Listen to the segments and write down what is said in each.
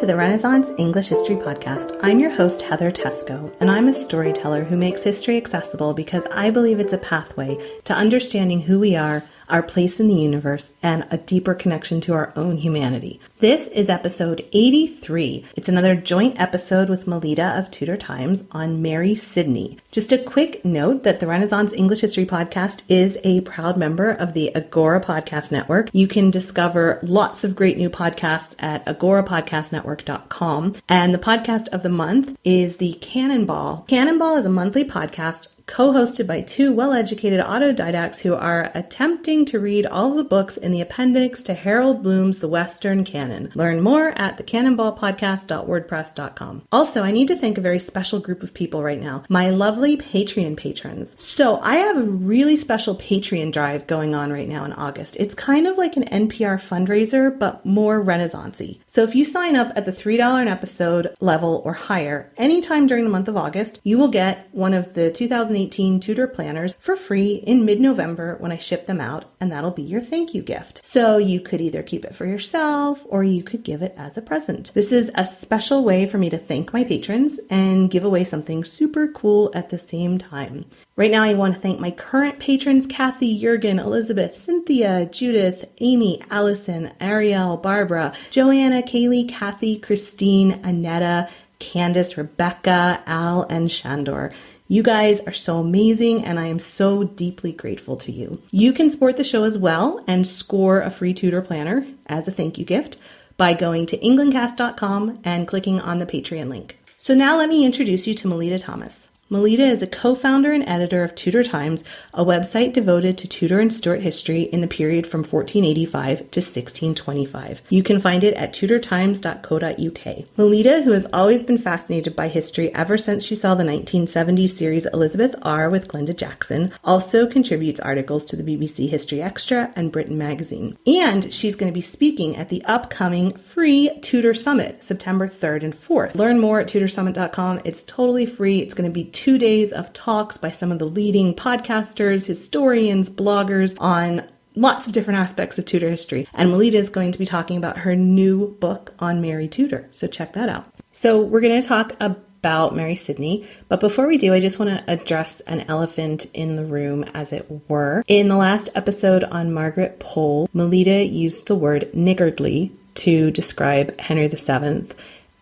to the Renaissance English History Podcast. I'm your host, Heather Tesco, and I'm a storyteller who makes history accessible because I believe it's a pathway to understanding who we are, our place in the universe, and a deeper connection to our own humanity. This is episode 83. It's another joint episode with Melita of Tudor Times on Mary Sidney. Just a quick note that the Renaissance English History Podcast is a proud member of the Agora Podcast Network. You can discover lots of great new podcasts at agorapodcastnetwork.com. And the podcast of the month is the Cannonball. Cannonball is a monthly podcast co-hosted by two well-educated autodidacts who are attempting to read all of the books in the appendix to Harold Bloom's The Western Canon. Learn more at thecannonballpodcast.wordpress.com. Also, I need to thank a very special group of people right now, my lovely Patreon patrons. So I have a really special Patreon drive going on right now in August. It's kind of like an NPR fundraiser, but more Renaissance-y. So if you sign up at the $3 an episode level or higher, anytime during the month of August, you will get one of the 2018 Tudor planners for free in mid-November when I ship them out, and that'll be your thank you gift. So you could either keep it for yourself or you could give it as a present. This is a special way for me to thank my patrons and give away something super cool at the same time. Right now, I want to thank my current patrons, Kathy, Jurgen, Elizabeth, Cynthia, Judith, Amy, Allison, Ariel, Barbara, Joanna, Kaylee, Kathy, Christine, Annetta, Candace, Rebecca, Al, and Shandor. You guys are so amazing, and I am so deeply grateful to you. You can support the show as well and score a free Tudor planner as a thank you gift by going to englandcast.com and clicking on the Patreon link. So now let me introduce you to Melita Thomas. Melita is a co-founder and editor of Tudor Times, a website devoted to Tudor and Stuart history in the period from 1485 to 1625. You can find it at tudortimes.co.uk. Melita, who has always been fascinated by history ever since she saw the 1970s series Elizabeth R. with Glenda Jackson, also contributes articles to the BBC History Extra and Britain Magazine. And she's going to be speaking at the upcoming free Tudor Summit, September 3rd and 4th. Learn more at tudorsummit.com. It's totally free. It's going to be 2 days of talks by some of the leading podcasters, historians, bloggers on lots of different aspects of Tudor history. And Melita is going to be talking about her new book on Mary Tudor. So check that out. So we're going to talk about Mary Sidney. But before we do, I just want to address an elephant in the room, as it were. In the last episode on Margaret Pole, Melita used the word niggardly to describe Henry VII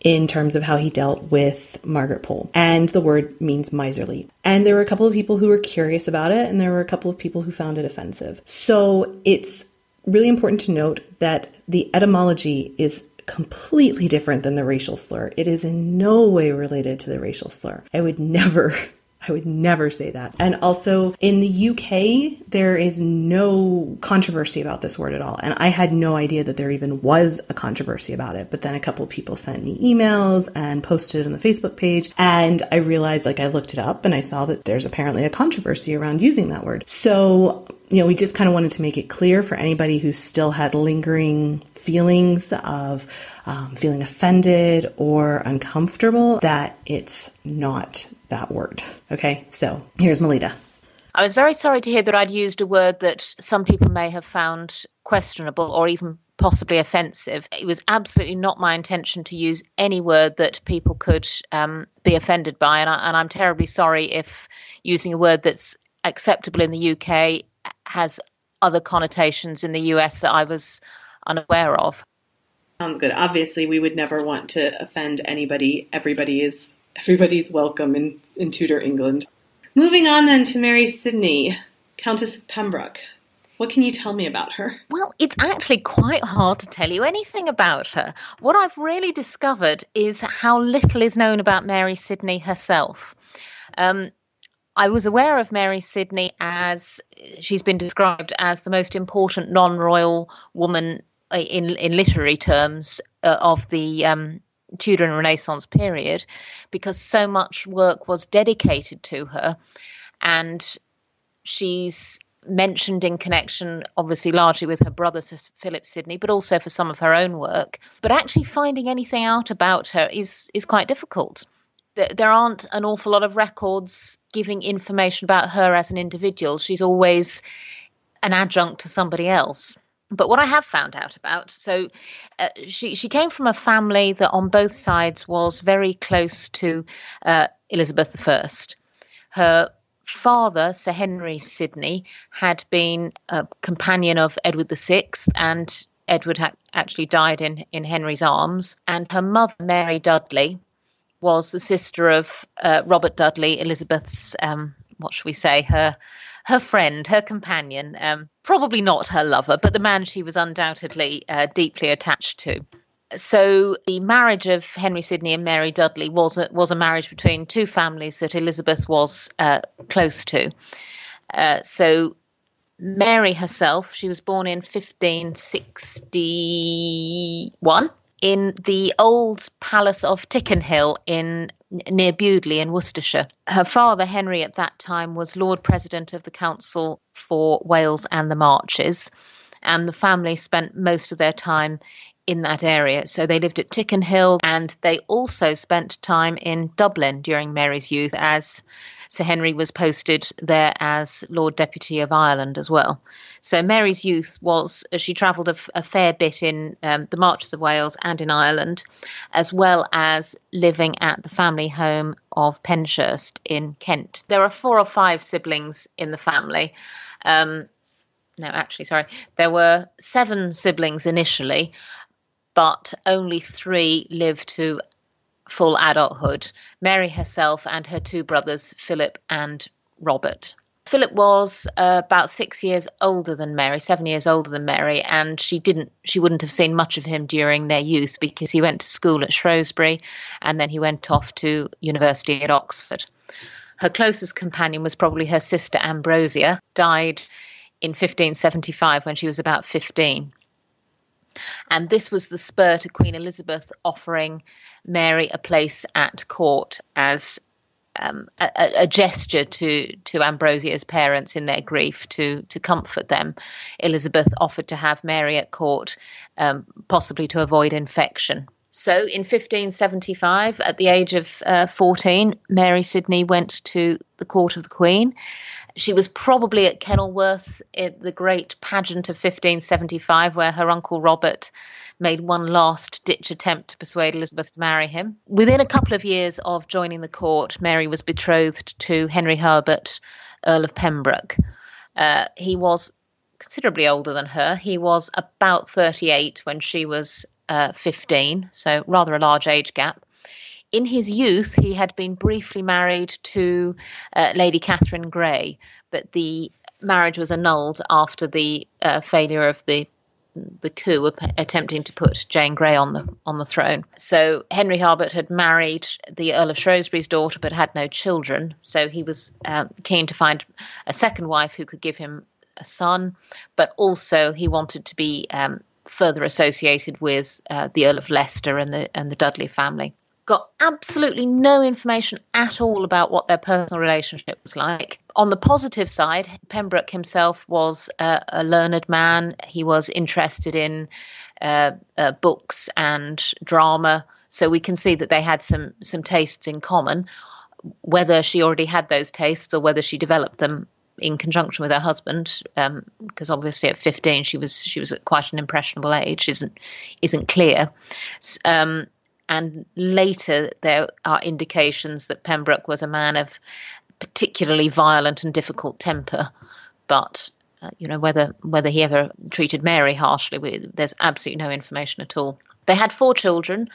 in terms of how he dealt with Margaret Pole. And the word means miserly. And there were a couple of people who were curious about it, and there were a couple of people who found it offensive. So it's really important to note that the etymology is completely different than the racial slur. It is in no way related to the racial slur. I would never say that. And also in the UK, there is no controversy about this word at all. And I had no idea that there even was a controversy about it. But then a couple of people sent me emails and posted it on the Facebook page. And I realized, I looked it up and I saw that there's apparently a controversy around using that word. So, we just kind of wanted to make it clear for anybody who still had lingering feelings of feeling offended or uncomfortable that it's not that word. Okay, so here's Melita. I was very sorry to hear that I'd used a word that some people may have found questionable or even possibly offensive. It was absolutely not my intention to use any word that people could be offended by. And I'm terribly sorry if using a word that's acceptable in the UK has other connotations in the US that I was unaware of. Sounds good. Obviously, we would never want to offend anybody. Everybody's welcome in Tudor England. Moving on then to Mary Sidney, Countess of Pembroke. What can you tell me about her? Well, it's actually quite hard to tell you anything about her. What I've really discovered is how little is known about Mary Sidney herself. I was aware of Mary Sidney as she's been described as the most important non-royal woman in literary terms of the Tudor and Renaissance period, because so much work was dedicated to her, and she's mentioned in connection, obviously, largely with her brother, Sir Philip Sidney, but also for some of her own work. But actually finding anything out about her is quite difficult. There aren't an awful lot of records giving information about her as an individual. She's always an adjunct to somebody else. But what I have found out about, so she came from a family that on both sides was very close to Elizabeth I. Her father, Sir Henry Sidney, had been a companion of Edward VI, and Edward actually died in Henry's arms. And her mother, Mary Dudley, was the sister of Robert Dudley, Elizabeth's, what should we say, her friend, her companion, probably not her lover, but the man she was undoubtedly deeply attached to. So the marriage of Henry Sidney and Mary Dudley was a marriage between two families that Elizabeth was close to. So Mary herself, she was born in 1561 in the old palace of Tickenhill near Bewdley in Worcestershire. Her father, Henry, at that time was Lord President of the Council for Wales and the Marches, and the family spent most of their time in that area. So they lived at Tickenhill, and they also spent time in Dublin during Mary's youth, as Sir Henry was posted there as Lord Deputy of Ireland as well. So Mary's youth was, she travelled a fair bit in the Marches of Wales and in Ireland, as well as living at the family home of Penshurst in Kent. There are 4 or 5 siblings in the family. There were 7 siblings initially, but only 3 lived to full adulthood, Mary herself and her 2 brothers, Philip and Robert. Philip was about 6 years older than Mary, 7 years older than Mary, and she wouldn't have seen much of him during their youth because he went to school at Shrewsbury and then he went off to university at Oxford. Her closest companion was probably her sister Ambrosia, died in 1575 when she was about 15. And this was the spur to Queen Elizabeth offering Mary a place at court as a gesture to Ambrosia's parents in their grief, to comfort them. Elizabeth offered to have Mary at court, possibly to avoid infection. So in 1575, at the age of 14, Mary Sidney went to the court of the Queen. She was probably at Kenilworth at the great pageant of 1575, where her uncle Robert made one last-ditch attempt to persuade Elizabeth to marry him. Within a couple of years of joining the court, Mary was betrothed to Henry Herbert, Earl of Pembroke. He was considerably older than her. He was about 38 when she was 15, so rather a large age gap. In his youth, he had been briefly married to Lady Catherine Grey, but the marriage was annulled after the failure of the coup attempting to put Jane Grey on the throne. So Henry Herbert had married the Earl of Shrewsbury's daughter, but had no children. So he was keen to find a second wife who could give him a son, but also he wanted to be further associated with the Earl of Leicester and the Dudley family. Got absolutely no information at all about what their personal relationship was like. On the positive side, Pembroke himself was a learned man. He was interested in books and drama, so we can see that they had some tastes in common. Whether she already had those tastes or whether she developed them in conjunction with her husband, because obviously at 15 she was at quite an impressionable age, isn't clear. And later there are indications that Pembroke was a man of particularly violent and difficult temper, but whether he ever treated Mary harshly, there's absolutely no information at all. They had 4 children,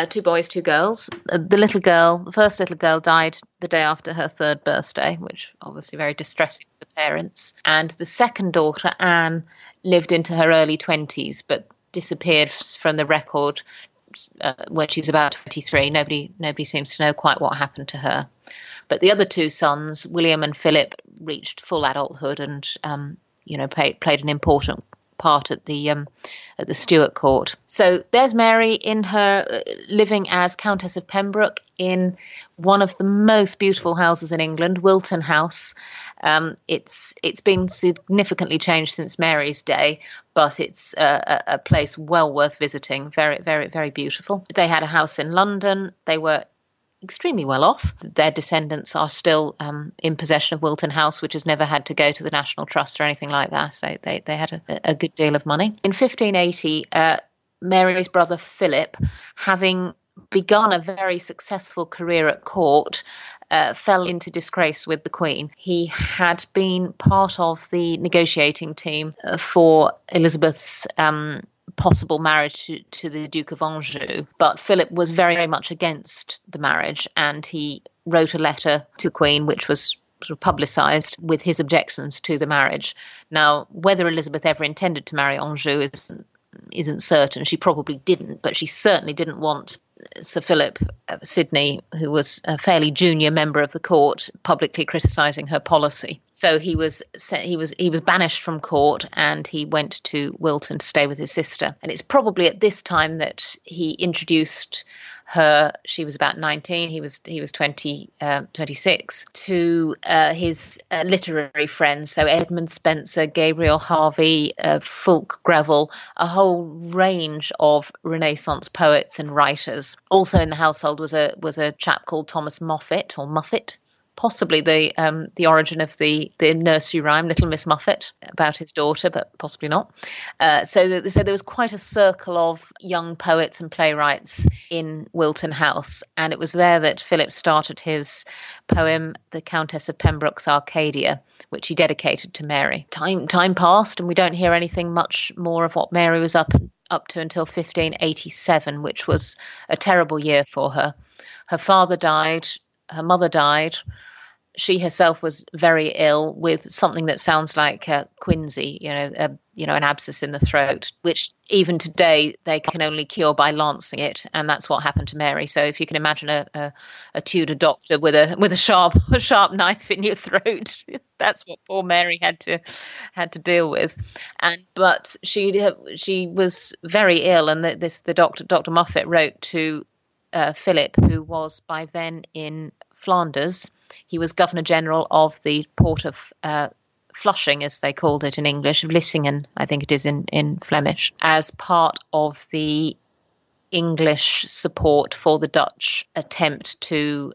2 boys, 2 girls. The first little girl died the day after her 3rd birthday, which obviously very distressing for the parents. And the second daughter, Anne, lived into her early 20s, but disappeared from the record when she's about 23. Nobody seems to know quite what happened to her. But the other 2 sons, William and Philip, reached full adulthood and played an important part at the Stuart court. So there's Mary in her living as Countess of Pembroke in one of the most beautiful houses in England, Wilton House. It's been significantly changed since Mary's day, but it's a place well worth visiting. Very, very, very beautiful. They had a house in London. They were extremely well off. Their descendants are still in possession of Wilton House, which has never had to go to the National Trust or anything like that. So they had a good deal of money. In 1580, Mary's brother Philip, having begun a very successful career at court, fell into disgrace with the Queen. He had been part of the negotiating team for Elizabeth's possible marriage to the Duke of Anjou, but Philip was very, very much against the marriage, and he wrote a letter to the Queen which was sort of publicised with his objections to the marriage. Now, whether Elizabeth ever intended to marry Anjou isn't certain. She probably didn't, but she certainly didn't want Sir Philip Sidney, who was a fairly junior member of the court, publicly criticising her policy. So he was banished from court, and he went to Wilton to stay with his sister. And it's probably at this time that he introduced her. She was about 19. He was 26 to his literary friends. So Edmund Spenser, Gabriel Harvey, Fulke Greville, a whole range of Renaissance poets and writers. Also in the household was a chap called Thomas Moffat, or Muffet, possibly the origin of the nursery rhyme Little Miss Muffet, about his daughter, but possibly not. So there was quite a circle of young poets and playwrights in Wilton House, and it was there that Philip started his poem, The Countess of Pembroke's Arcadia, which he dedicated to Mary. Time passed, and we don't hear anything much more of what Mary was up to until 1587, which was a terrible year for her. Her father died. Her mother died. She herself was very ill with something that sounds like quinsy, an abscess in the throat, which even today they can only cure by lancing it, and that's what happened to Mary. So if you can imagine a Tudor doctor with a sharp knife in your throat, that's what poor Mary had to deal with. But she was very ill, and the Dr. Moffat wrote to Philip, who was by then in Flanders. He was Governor General of the port of Flushing, as they called it in English, of Vlissingen, I think it is in Flemish, as part of the English support for the Dutch attempt to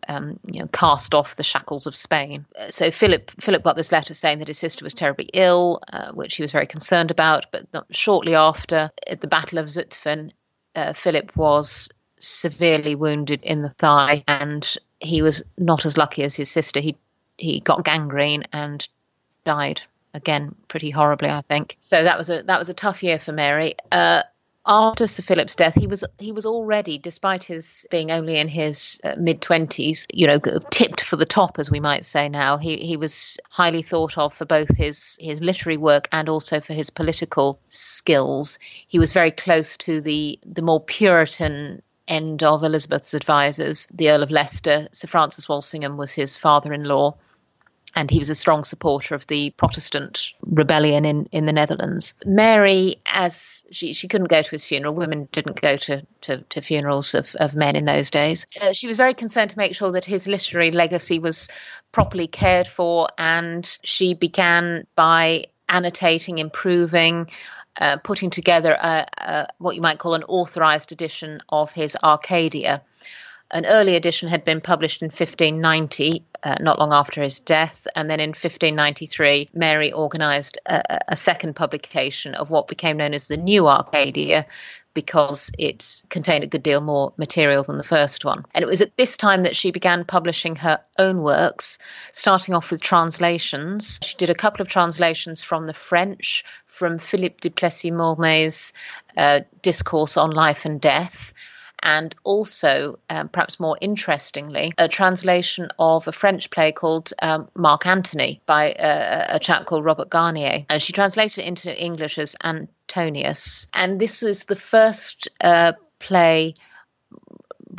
cast off the shackles of Spain. So Philip got this letter saying that his sister was terribly ill, which he was very concerned about. But shortly after, at the Battle of Zutphen, Philip was severely wounded in the thigh, and he was not as lucky as his sister. He got gangrene and died, again pretty horribly, I think. So that was a tough year for Mary. After Sir Philip's death, he was already, despite his being only in his mid-20s, tipped for the top, as we might say now. He was highly thought of for both his literary work and also for his political skills. He was very close to the more Puritan end of Elizabeth's advisors. The Earl of Leicester, Sir Francis Walsingham, was his father-in-law, and he was a strong supporter of the Protestant rebellion in the Netherlands. Mary, as she couldn't go to his funeral, women didn't go to funerals of men in those days. She was very concerned to make sure that his literary legacy was properly cared for, and she began by annotating, improving, putting together what you might call an authorised edition of his Arcadia. An early edition had been published in 1590, not long after his death, and then in 1593, Mary organised a second publication of what became known as the New Arcadia, because it contained a good deal more material than the first one. And it was at this time that she began publishing her own works, starting off with translations. She did a couple of translations from the French, from Philippe du Plessis-Mornay's Discourse on Life and Death, and also, perhaps more interestingly, a translation of a French play called Mark Antony by a chap called Robert Garnier. She translated it into English as Antonius. And this was the first play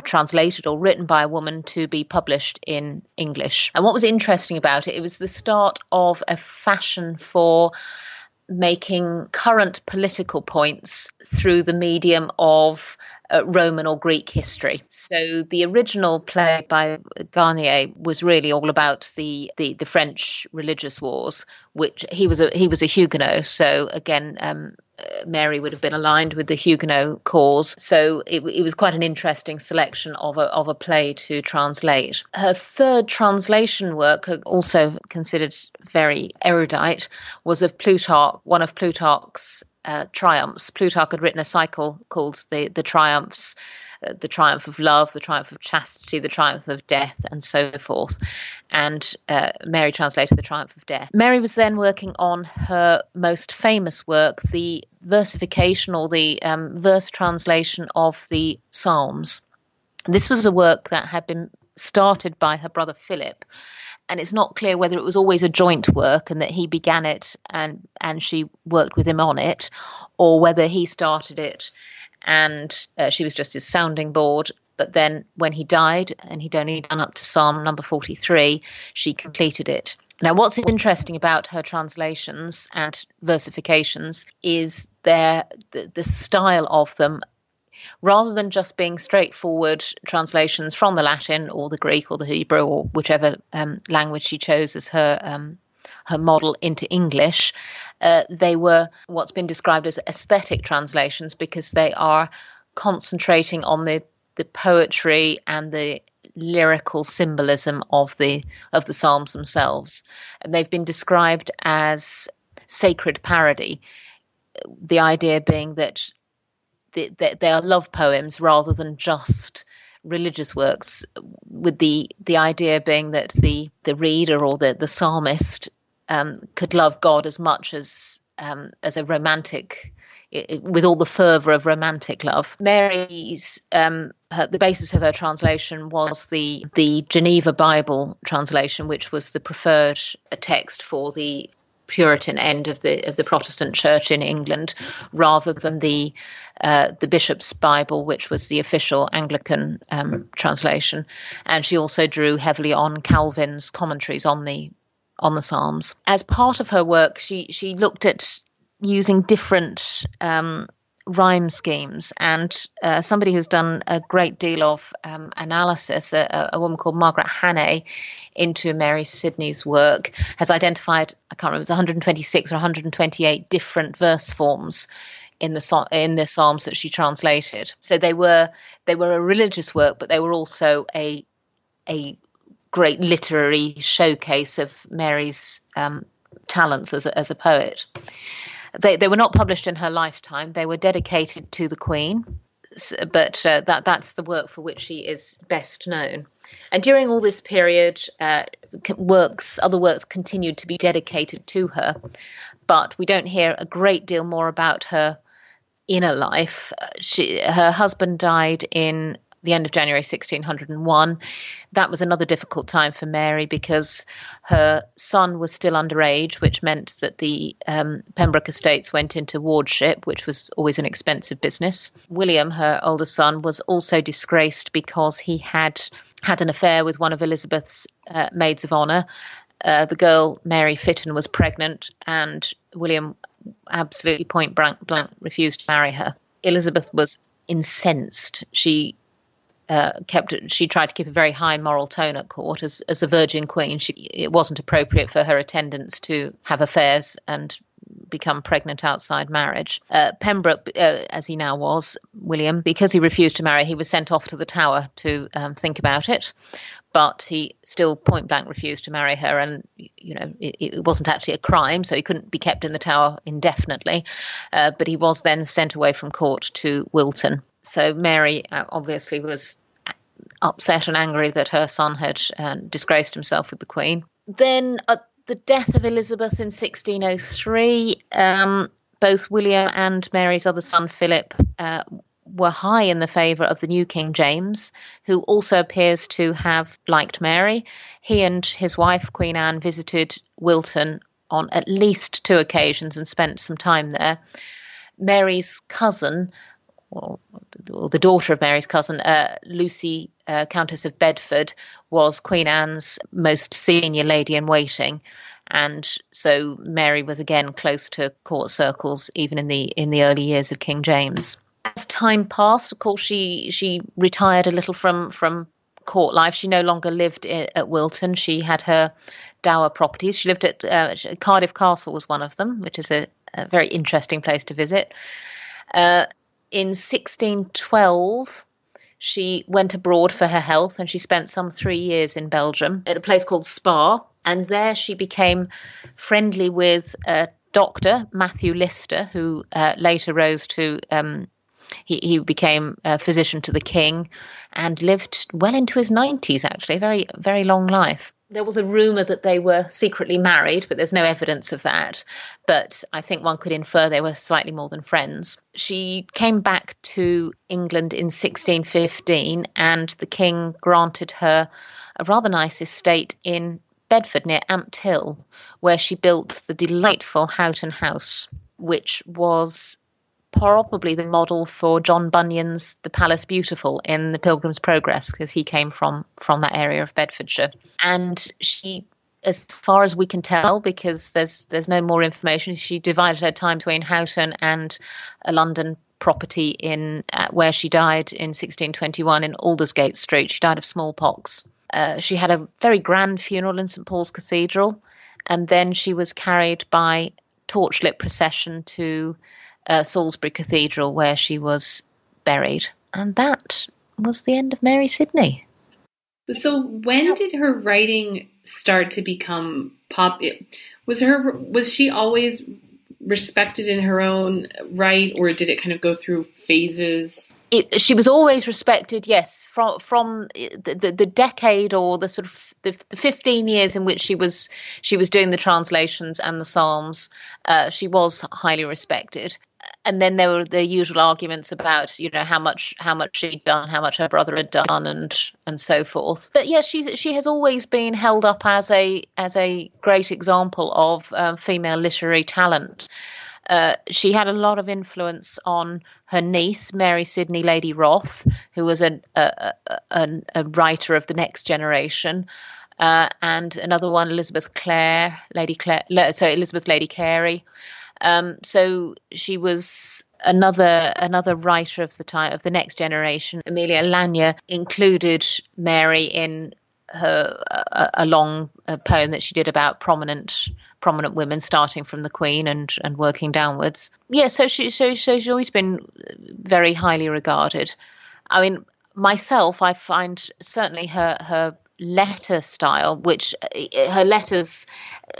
translated or written by a woman to be published in English. And what was interesting about it, it was the start of a fashion for making current political points through the medium of Roman or Greek history. So the original play by Garnier was really all about the French religious wars, which he was a Huguenot. So again, Mary would have been aligned with the Huguenot cause. So it was quite an interesting selection of a play to translate. Her third translation work, also considered very erudite, was of Plutarch, one of Plutarch's triumphs. Plutarch had written a cycle called the Triumphs, the triumph of love, the triumph of chastity, the triumph of death, and so forth. And Mary translated the triumph of death. Mary was then working on her most famous work, the versification or the verse translation of the Psalms. This was a work that had been started by her brother Philip, and it's not clear whether it was always a joint work and that he began it and she worked with him on it, or whether he started it and she was just his sounding board. But then when he died, and he'd only done up to Psalm number 43, she completed it. Now, what's interesting about her translations and versifications is the style of them. Rather than just being straightforward translations from the Latin or the Greek or the Hebrew or whichever language she chose as her model into English, they were what's been described as aesthetic translations, because they are concentrating on the poetry and the lyrical symbolism of the Psalms themselves. And they've been described as sacred parody, the idea being that they are love poems rather than just religious works, with the idea being that the reader or the psalmist could love God as much as a romantic, with all the fervour of romantic love. Mary's the basis of her translation was the Geneva Bible translation, which was the preferred text for the Puritan end of the Protestant Church in England, rather than the Bishop's Bible, which was the official Anglican translation. And she also drew heavily on Calvin's commentaries on the Psalms. As part of her work, she looked at using different rhyme schemes, and somebody who's done a great deal of analysis, a woman called Margaret Hannay, into Mary Sidney's work, has identified, I can't remember, it was 126 or 128 different verse forms in the Psalms that she translated. So they were a religious work, but they were also a great literary showcase of Mary's talents as a poet. They were not published in her lifetime. They were dedicated to the Queen, but that's the work for which she is best known. And during all this period, other works continued to be dedicated to her, but we don't hear a great deal more about her inner life. Her husband died in the end of January 1601. That was another difficult time for Mary, because her son was still underage, which meant that the Pembroke estates went into wardship, which was always an expensive business. William, her older son, was also disgraced because he had an affair with one of Elizabeth's maids of honour. The girl, Mary Fitton, was pregnant, and William absolutely point blank refused to marry her. Elizabeth was incensed. She tried to keep a very high moral tone at court. As a virgin queen, it wasn't appropriate for her attendants to have affairs and become pregnant outside marriage. Pembroke, as he now was, William, because he refused to marry, he was sent off to the Tower to think about it. But he still point blank refused to marry her, and it wasn't actually a crime, so he couldn't be kept in the Tower indefinitely. But he was then sent away from court to Wilton. So Mary obviously was upset and angry that her son had disgraced himself with the Queen. Then at the death of Elizabeth in 1603, both William and Mary's other son Philip were high in the favour of the new King James, who also appears to have liked Mary. He and his wife, Queen Anne, visited Wilton on at least 2 occasions and spent some time there. Mary's cousin, or the daughter of Mary's cousin, Lucy, Countess of Bedford, was Queen Anne's most senior lady in waiting. And so Mary was again close to court circles, even in the early years of King James. As time passed, of course, she retired a little from court life. She no longer lived at Wilton. She had her dower properties. She lived at Cardiff Castle was one of them, which is a a very interesting place to visit. In 1612, she went abroad for her health, and she spent some 3 years in Belgium at a place called Spa. And there she became friendly with Dr. Matthew Lister, who later rose to, he became a physician to the king and lived well into his 90s, actually, a very, very long life. There was a rumour that they were secretly married, but there's no evidence of that. But I think one could infer they were slightly more than friends. She came back to England in 1615, and the king granted her a rather nice estate in Bedford near Ampthill, where she built the delightful Houghton House, which was probably the model for John Bunyan's The Palace Beautiful in The Pilgrim's Progress, because he came from that area of Bedfordshire. And she, as far as we can tell, because there's no more information, she divided her time between Houghton and a London property in where she died in 1621 in Aldersgate Street. She died of smallpox. She had a very grand funeral in St Paul's Cathedral, and then she was carried by torchlit procession to Salisbury Cathedral, where she was buried. And that was the end of Mary Sidney. So when did her writing start to become popular? Was she always respected in her own right, or did it kind of go through phases? She was always respected, yes, from the decade or the sort of the 15 years in which she was doing the translations and the Psalms. She was highly respected. And then there were the usual arguments about, how much she'd done, how much her brother had done, and so forth. But yeah, she has always been held up as a great example of female literary talent. She had a lot of influence on her niece, Mary Sidney Lady Wroth, who was a writer of the next generation, and another one, Elizabeth Lady Carey. So she was another writer of the time, of the next generation. Amelia Lanier included Mary in a long poem that she did about prominent women, starting from the Queen and working downwards. Yeah, so she's always been very highly regarded. I mean, myself, I find certainly her letter style, which her letters,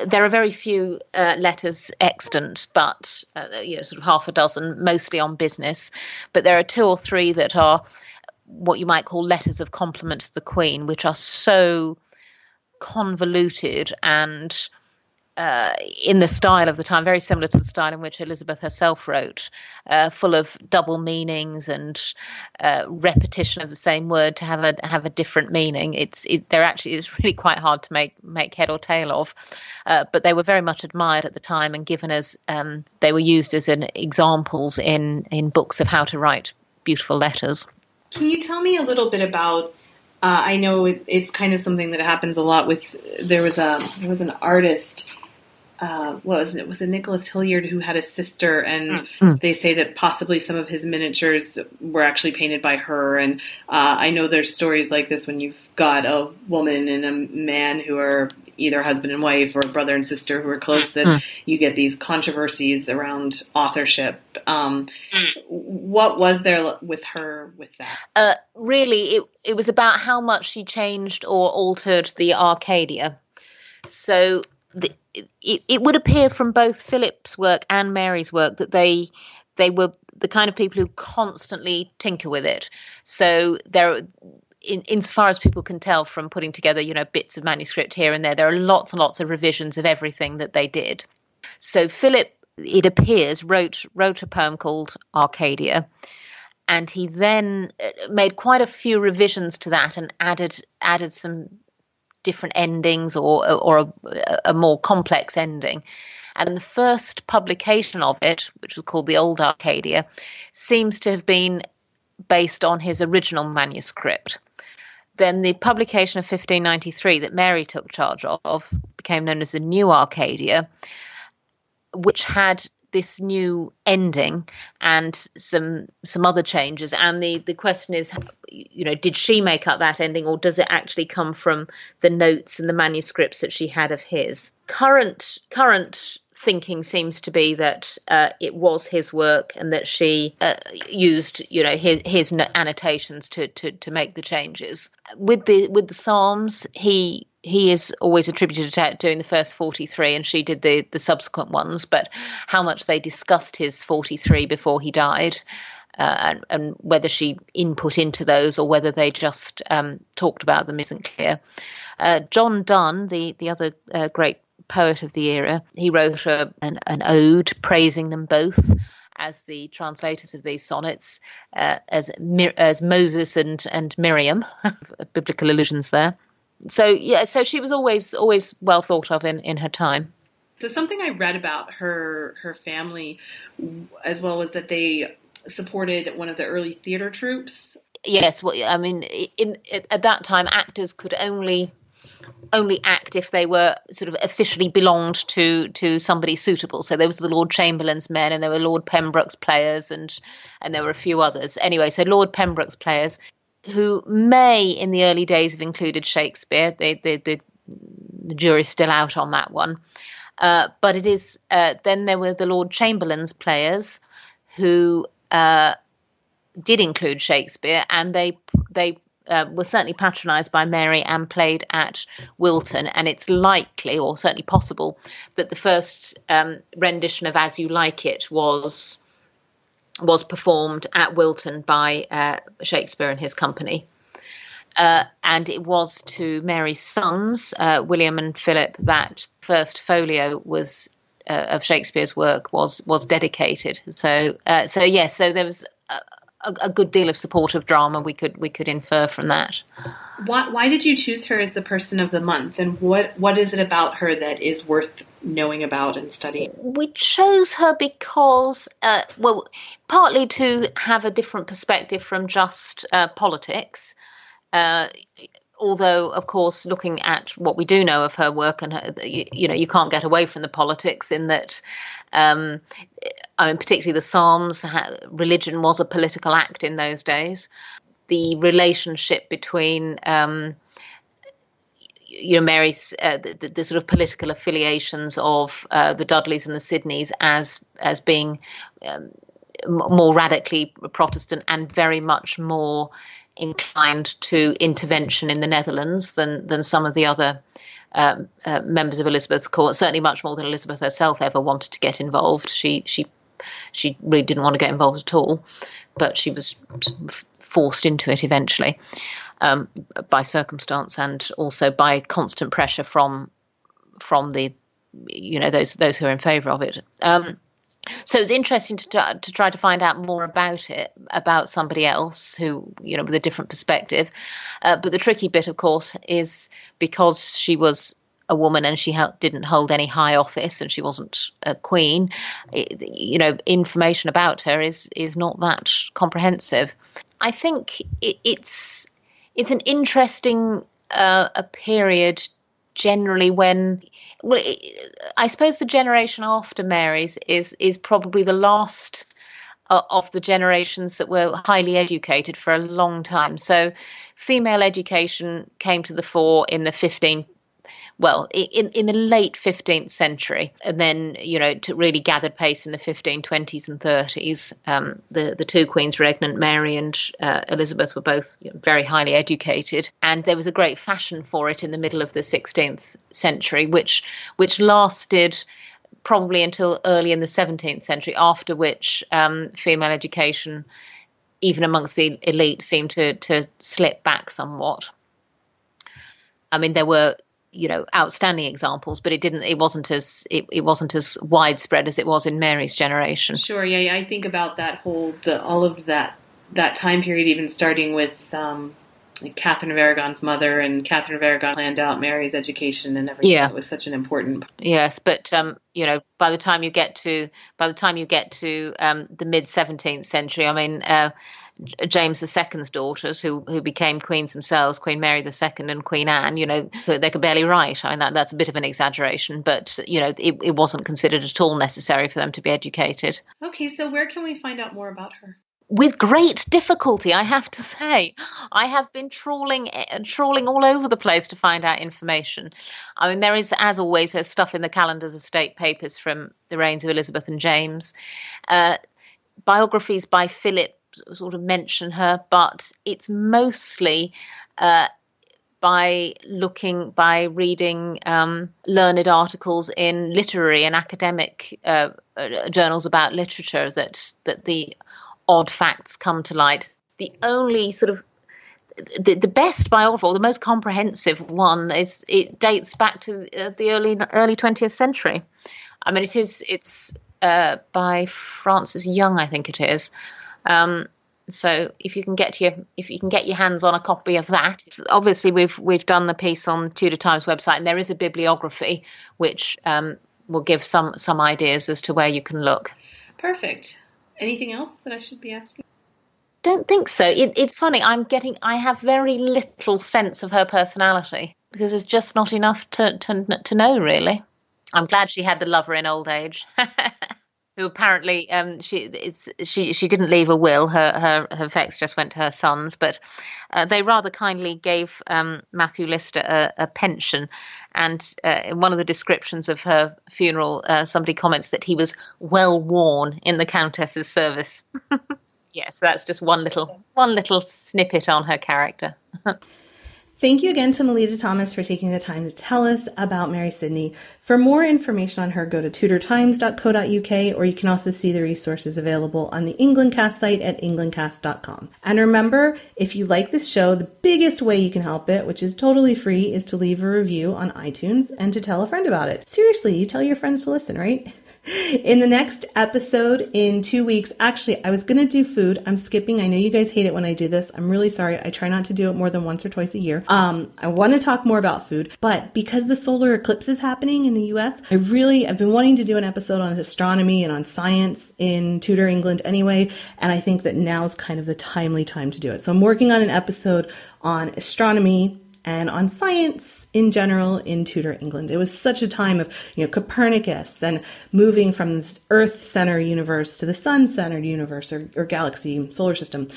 there are very few letters extant, but sort of half a dozen, mostly on business. But there are 2 or 3 that are what you might call letters of compliment to the Queen, which are so convoluted and in the style of the time, very similar to the style in which Elizabeth herself wrote, full of double meanings and repetition of the same word to have a different meaning. It's really quite hard to make head or tail of, but they were very much admired at the time and given as they were used as examples in books of how to write beautiful letters. Can you tell me a little bit about? I know it's kind of something that happens a lot with. There was an artist. Was it Nicholas Hilliard, who had a sister, and they say that possibly some of his miniatures were actually painted by her. And I know there's stories like this when you've got a woman and a man who are either husband and wife or brother and sister who are close, that you get these controversies around authorship. What was there with her with that? Really, it was about how much she changed or altered the Arcadia. So it would appear from both Philip's work and Mary's work that they were the kind of people who constantly tinker with it. So there, insofar as people can tell from putting together, bits of manuscript here and there are lots and lots of revisions of everything that they did. So Philip, it appears, wrote a poem called Arcadia, and he then made quite a few revisions to that and added some different endings or a more complex ending. And the first publication of it, which was called the Old Arcadia, seems to have been based on his original manuscript. Then the publication of 1593 that Mary took charge of became known as the New Arcadia, which had this new ending and some other changes. And the question is, did she make up that ending, or does it actually come from the notes and the manuscripts that she had of his? Current thinking seems to be that it was his work and that she used, his annotations to make the changes. With the Psalms, he is always attributed to doing the first 43, and she did the subsequent ones. But how much they discussed his 43 before he died, and whether she input into those or whether they just talked about them isn't clear. John Donne, the other great poet of the era, he wrote an ode praising them both as the translators of these sonnets, as Moses and Miriam, biblical allusions there. So she was always well thought of in her time. So something I read about her family as well was that they supported one of the early theater troupes. Yes, well, I mean, at that time, actors could only act if they were sort of officially belonged to somebody suitable. So there was the Lord Chamberlain's men, and there were Lord Pembroke's players, and there were a few others. Anyway, so Lord Pembroke's players, who may in the early days have included Shakespeare. The jury's still out on that one. But it is then there were the Lord Chamberlain's players who did include Shakespeare, and they were certainly patronised by Mary and played at Wilton. And it's likely, or certainly possible, that the first rendition of As You Like It was performed at Wilton by Shakespeare and his company. And it was to Mary's sons, William and Philip, that first folio was of Shakespeare's work was dedicated. So there was a good deal of supportive drama we could infer from that. Why did you choose her as the person of the month, and what is it about her that is worth knowing about and studying? We chose her because, partly to have a different perspective from just politics. Although, of course, looking at what we do know of her work, and her, you can't get away from the politics in that. Particularly the Psalms, religion was a political act in those days. The relationship between, Mary's, the sort of political affiliations of the Dudleys and the Sidneys as being more radically Protestant and very much more inclined to intervention in the Netherlands than some of the other members of Elizabeth's court, certainly much more than Elizabeth herself ever wanted to get involved. She really didn't want to get involved at all, but she was forced into it eventually by circumstance and also by constant pressure from the those who are in favour of it. So it was interesting to try to find out more about it, about somebody else who, with a different perspective. But the tricky bit, of course, is because she was a woman and she didn't hold any high office and she wasn't a queen, information about her is not that comprehensive. I think it's an interesting a period generally when, I suppose the generation after Mary's is probably the last of the generations that were highly educated for a long time. So female education came to the fore in the in the late 15th century, and then, to really gathered pace in the 1520s and 30s. The two queens, Regnant Mary and Elizabeth, were both very highly educated, and there was a great fashion for it in the middle of the 16th century, which lasted probably until early in the 17th century, after which female education, even amongst the elite, seemed to slip back somewhat. I mean, there were outstanding examples, but it wasn't as widespread as it was in Mary's generation. Sure, yeah, I think about that all of that time period, even starting with Catherine of Aragon's mother, and Catherine of Aragon planned out Mary's education and everything. Yeah. It was such an important. Yes, but by the time you get to the mid 17th century, I mean. James II's daughters, who became queens themselves, Queen Mary II and Queen Anne, they could barely write. I mean, that's a bit of an exaggeration, but, it wasn't considered at all necessary for them to be educated. Okay, so where can we find out more about her? with great difficulty, I have to say. I have been trawling all over the place to find out information. I mean, there is, as always, there's stuff in the calendars of state papers from the reigns of Elizabeth and James. Biographies by Philip sort of mention her, but it's mostly by reading learned articles in literary and academic journals about literature that the odd facts come to light. The only sort of the best biography, or the most comprehensive one, it dates back to the early 20th century. I mean, it's by Frances Young, I think it is. So if you can get your hands on a copy of that, obviously we've done the piece on Tudor Times website, and there is a bibliography which will give some ideas as to where you can look. Perfect. Anything else that I should be asking? Don't think so. It's funny. I have very little sense of her personality because there's just not enough to know, really. I'm glad she had the lover in old age. Who apparently she didn't leave a will. Her effects just went to her sons, but they rather kindly gave Matthew Lister a pension. And in one of the descriptions of her funeral, somebody comments that he was well worn in the Countess's service. Yes, that's just one little snippet on her character. Thank you again to Melita Thomas for taking the time to tell us about Mary Sidney. For more information on her, go to tudortimes.co.uk, or you can also see the resources available on the Englandcast site at englandcast.com. And remember, if you like this show, the biggest way you can help it, which is totally free, is to leave a review on iTunes and to tell a friend about it. Seriously, you tell your friends to listen, right? In the next episode in 2 weeks, actually, I was going to do food. I'm skipping. I know you guys hate it when I do this. I'm really sorry. I try not to do it more than once or twice a year. I want to talk more about food, but because the solar eclipse is happening in the US, I've been wanting to do an episode on astronomy and on science in Tudor England anyway, and I think that now is kind of the timely time to do it. So I'm working on an episode on astronomy and on science in general in Tudor England. It was such a time of, Copernicus and moving from this Earth-centered universe to the sun-centered universe or galaxy, solar system.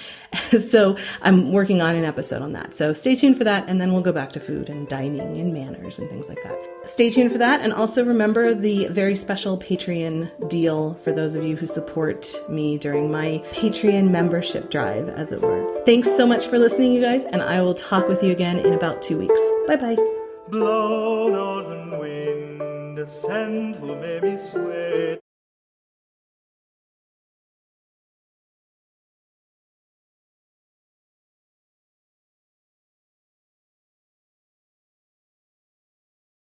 So I'm working on an episode on that. So stay tuned for that, and then we'll go back to food and dining and manners and things like that. Stay tuned for that, and also remember the very special Patreon deal for those of you who support me during my Patreon membership drive, as it were. Thanks so much for listening, you guys, and I will talk with you again in about 2 weeks. Bye-bye. Blow, northern wind, send for Mary sway.